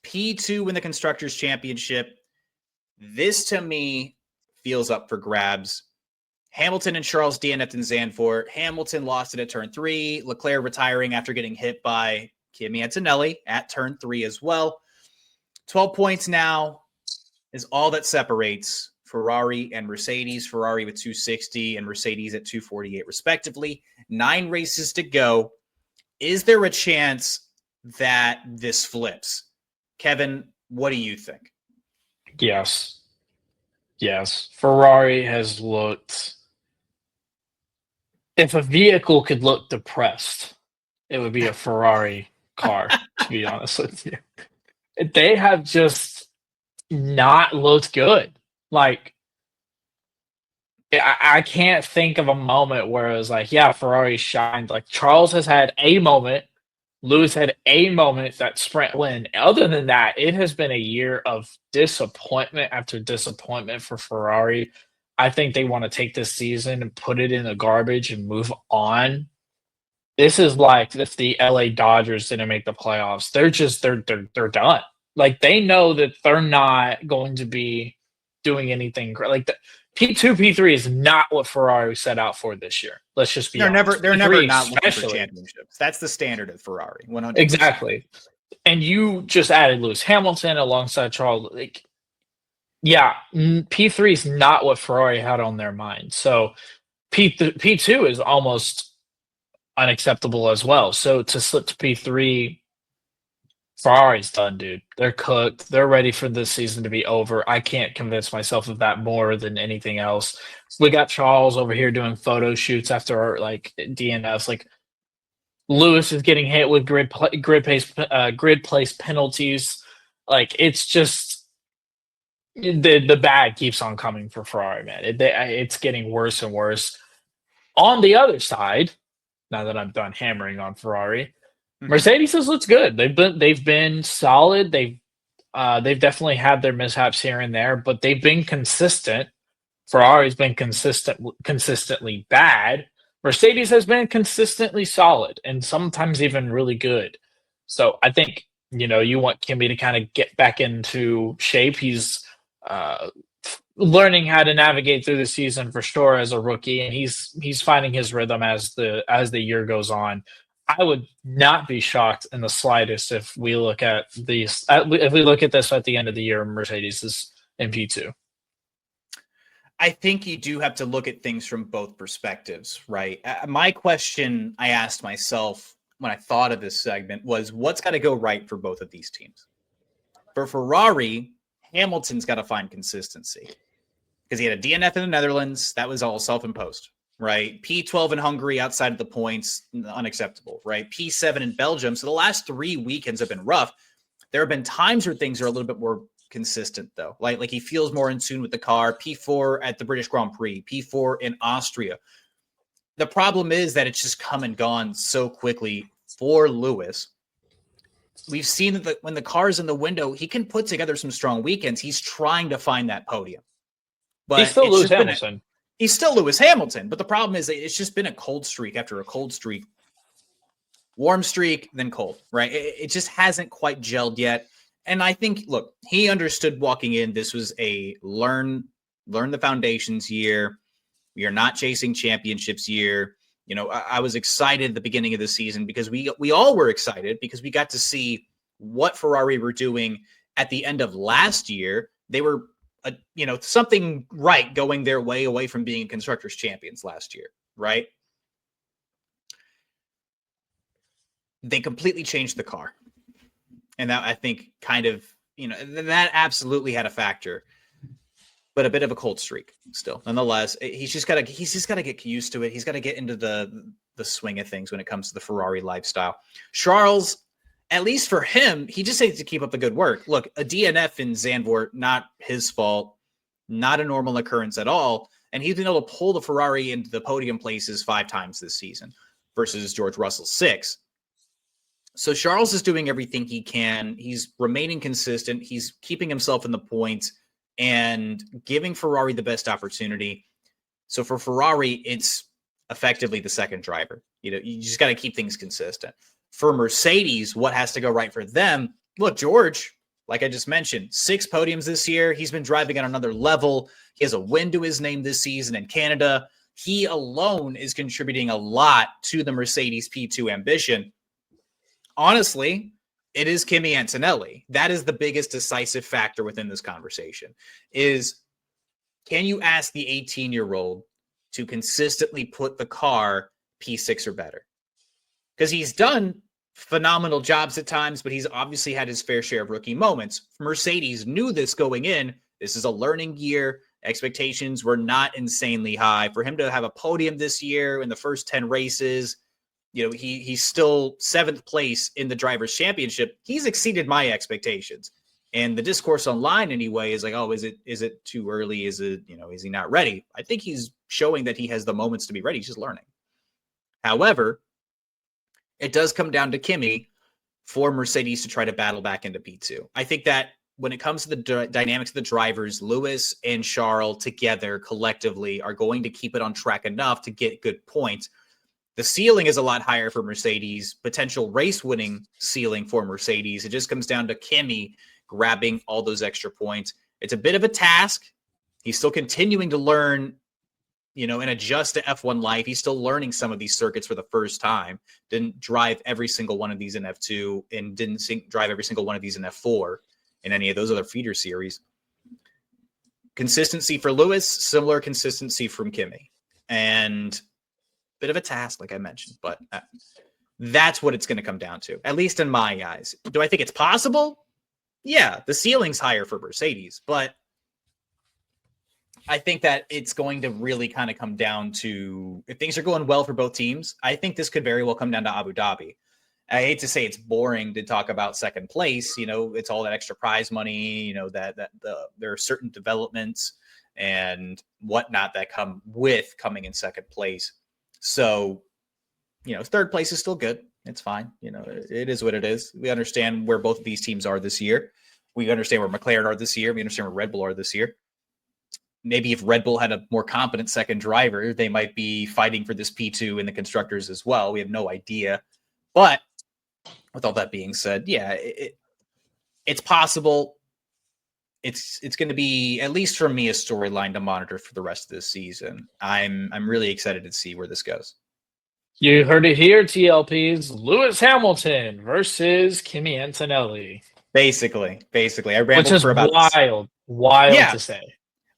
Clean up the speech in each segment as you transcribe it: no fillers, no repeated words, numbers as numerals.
P2 win the Constructors Championship. This, to me, feels up for grabs. Hamilton and Charles DNF'd in Zandvoort. Hamilton lost it at turn 3. Leclerc retiring after getting hit by Kimi Antonelli at turn 3 as well. 12 points now is all that separates Ferrari and Mercedes. Ferrari with 260 and Mercedes at 248 respectively. 9 races to go. Is there a chance that this flips? Kevin, what do you think? Yes. Ferrari has looked... If a vehicle could look depressed, it would be a Ferrari car, to be honest with you. They have just not looked good. Like, I can't think of a moment where it was like, yeah, Ferrari shined. Like, Charles has had a moment. Lewis had a moment, that sprint win. Other than that, it has been a year of disappointment after disappointment for Ferrari. I think they want to take this season and put it in the garbage and move on. This is like if the LA Dodgers didn't make the playoffs. They're done. Like, they know that they're not going to be doing anything great. Like, P2, P3 is not what Ferrari set out for this year. Let's just be honest. They're never not looking for championships. That's the standard of Ferrari. 100%. Exactly. And you just added Lewis Hamilton alongside Charles. Like, yeah, P3 is not what Ferrari had on their mind. So P2 is almost unacceptable as well. So to slip to P3, Ferrari's done, dude. They're cooked. They're ready for this season to be over. I can't convince myself of that more than anything else. We got Charles over here doing photo shoots after like DNFs. Like, Lewis is getting hit with grid place penalties. Like, it's just the bad keeps on coming for Ferrari, man. It's getting worse and worse. On the other side, now that I'm done hammering on Ferrari, Mercedes has looked good. They've been solid. They've definitely had their mishaps here and there, but they've been consistent. Ferrari's been consistently bad. Mercedes has been consistently solid and sometimes even really good. So I think, you want Kimi to kind of get back into shape. He's learning how to navigate through the season for sure as a rookie, and he's finding his rhythm as the year goes on. I would not be shocked in the slightest if we look at this at the end of the year, Mercedes is in P2. I think you do have to look at things from both perspectives, right? My question I asked myself when I thought of this segment was, what's got to go right for both of these teams? For Ferrari, Hamilton's got to find consistency because he had a DNF in the Netherlands. That was all self-imposed, right? P12 in Hungary outside of the points, unacceptable, right? P7 in Belgium. So the last 3 weekends have been rough. There have been times where things are a little bit more consistent, though. Like he feels more in tune with the car. P4 at the British Grand Prix, P4 in Austria. The problem is that it's just come and gone so quickly for Lewis. We've seen that when the car's in the window, he can put together some strong weekends. He's trying to find that podium. But he's still Lewis Hamilton. He's still Lewis Hamilton. But the problem is that it's just been a cold streak after a cold streak. Warm streak, then cold, right? It just hasn't quite gelled yet. And I think, look, he understood walking in, this was a learn the foundations year. We are not chasing championships year. I was excited at the beginning of the season because we all were excited because we got to see what Ferrari were doing at the end of last year. They were, something right going their way away from being constructors champions last year, right? They completely changed the car. And that, I think, kind of, that absolutely had a factor. But a bit of a cold streak still. Nonetheless, he's just got to get used to it. He's got to get into the swing of things when it comes to the Ferrari lifestyle. Charles, at least for him, he just needs to keep up the good work. Look, a DNF in Zandvoort, not his fault, not a normal occurrence at all. And he's been able to pull the Ferrari into the podium places 5 times this season versus George Russell 6. So Charles is doing everything he can. He's remaining consistent. He's keeping himself in the points and giving Ferrari the best opportunity. So for Ferrari, it's effectively the second driver. You just got to keep things consistent. For Mercedes, what has to go right for them? Look, George, Like I just mentioned, 6 podiums this year. He's been driving at another level. He has a win to his name this season in Canada. He alone is contributing a lot to the Mercedes P2 ambition. Honestly, it is Kimi Antonelli. That is the biggest decisive factor within this conversation. Is can you ask the 18-year-old to consistently put the car P6 or better? Because he's done phenomenal jobs at times, but he's obviously had his fair share of rookie moments. Mercedes knew this going in. This is a learning year. Expectations were not insanely high. For him to have a podium this year in the first 10 races, he's still 7th place in the Drivers' Championship. He's exceeded my expectations. And the discourse online anyway is like, oh, is it too early? Is it, is he not ready? I think he's showing that he has the moments to be ready. He's just learning. However, it does come down to Kimi for Mercedes to try to battle back into P2. I think that when it comes to the dynamics of the drivers, Lewis and Charles together collectively are going to keep it on track enough to get good points. The ceiling is a lot higher for Mercedes, potential race winning ceiling for Mercedes. It just comes down to Kimi grabbing all those extra points. It's a bit of a task. He's still continuing to learn, and adjust to F1 life. He's still learning some of these circuits for the first time. Didn't drive every single one of these in F2 and didn't drive every single one of these in F4 in any of those other feeder series. Consistency for Lewis, similar consistency from Kimi. And bit of a task, like I mentioned, but that's what it's going to come down to, at least in my eyes. Do I think it's possible? Yeah, the ceiling's higher for Mercedes, but I think that it's going to really kind of come down to, if things are going well for both teams, I think this could very well come down to Abu Dhabi. I hate to say it's boring to talk about second place. It's all that extra prize money, there are certain developments and whatnot that come with coming in second place. So, third place is still good. It's fine. It is what it is. We understand where both of these teams are this year. We understand where McLaren are this year. We understand where Red Bull are this year. Maybe if Red Bull had a more competent second driver, they might be fighting for this P2 in the constructors as well. We have no idea. But with all that being said, yeah, it's possible. It's going to be, at least for me, a storyline to monitor for the rest of this season. I'm really excited to see where this goes. You heard it here, TLPs. Lewis Hamilton versus Kimi Antonelli. Basically. I rambled for about wild to say.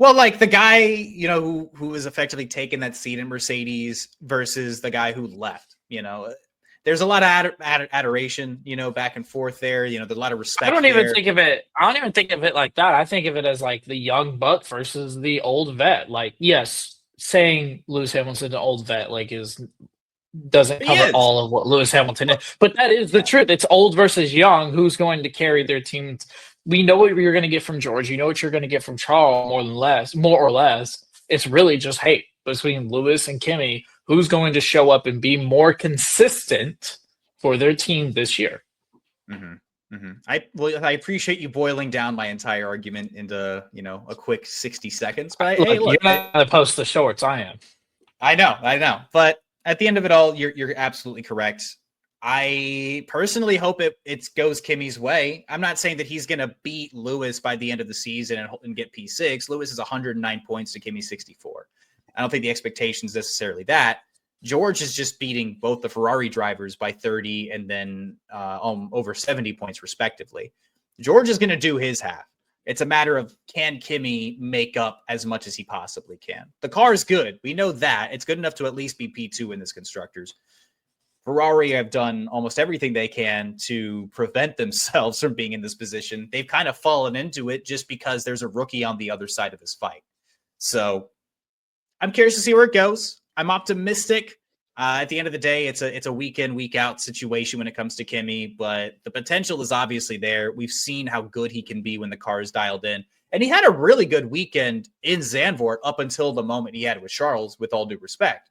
Well, like the guy, who was effectively taking that seat in Mercedes versus the guy who left, there's a lot of adoration, back and forth there. There's a lot of respect. I don't even think of it like that. I think of it as like the young buck versus the old vet. Like, yes, saying Lewis Hamilton's an old vet doesn't cover all of what Lewis Hamilton is, but that is the truth. It's old versus young. Who's going to carry their team? We know what you're going to get from George. You know what you're going to get from Charles, more or less. It's really just, hey, between Lewis and Kimi, who's going to show up and be more consistent for their team this year? Mm-hmm. Mm-hmm. I appreciate you boiling down my entire argument into, a quick 60 seconds. But look, you're not going to post the shorts. I am. I know. But at the end of it all, you're absolutely correct. I personally hope it goes Kimi's way. I'm not saying that he's going to beat Lewis by the end of the season and get P6. Lewis is 109 points to Kimi 64. I don't think the expectation is necessarily that. George is just beating both the Ferrari drivers by 30 and then over 70 points respectively. George is going to do his half. It's a matter of, can Kimi make up as much as he possibly can? The car is good. We know that. It's good enough to at least be P2 in this constructors. Ferrari have done almost everything they can to prevent themselves from being in this position. They've kind of fallen into it just because there's a rookie on the other side of this fight. So I'm curious to see where it goes. I'm optimistic. At the end of the day, it's a week in, week out situation when it comes to Kimi, but the potential is obviously there. We've seen how good he can be when the car is dialed in. And he had a really good weekend in Zandvoort up until the moment he had with Charles, with all due respect.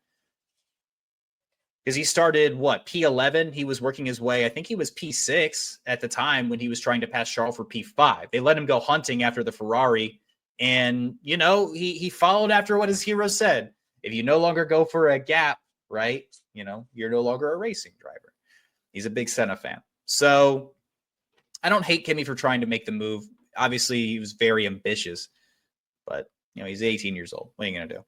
Because he started, P11? He was working his way. I think he was P6 at the time when he was trying to pass Charles for P5. They let him go hunting after the Ferrari. And, he followed after what his hero said. If you no longer go for a gap, right, you're no longer a racing driver. He's a big Senna fan. So I don't hate Kimi for trying to make the move. Obviously, he was very ambitious, but he's 18 years old. What are you gonna do?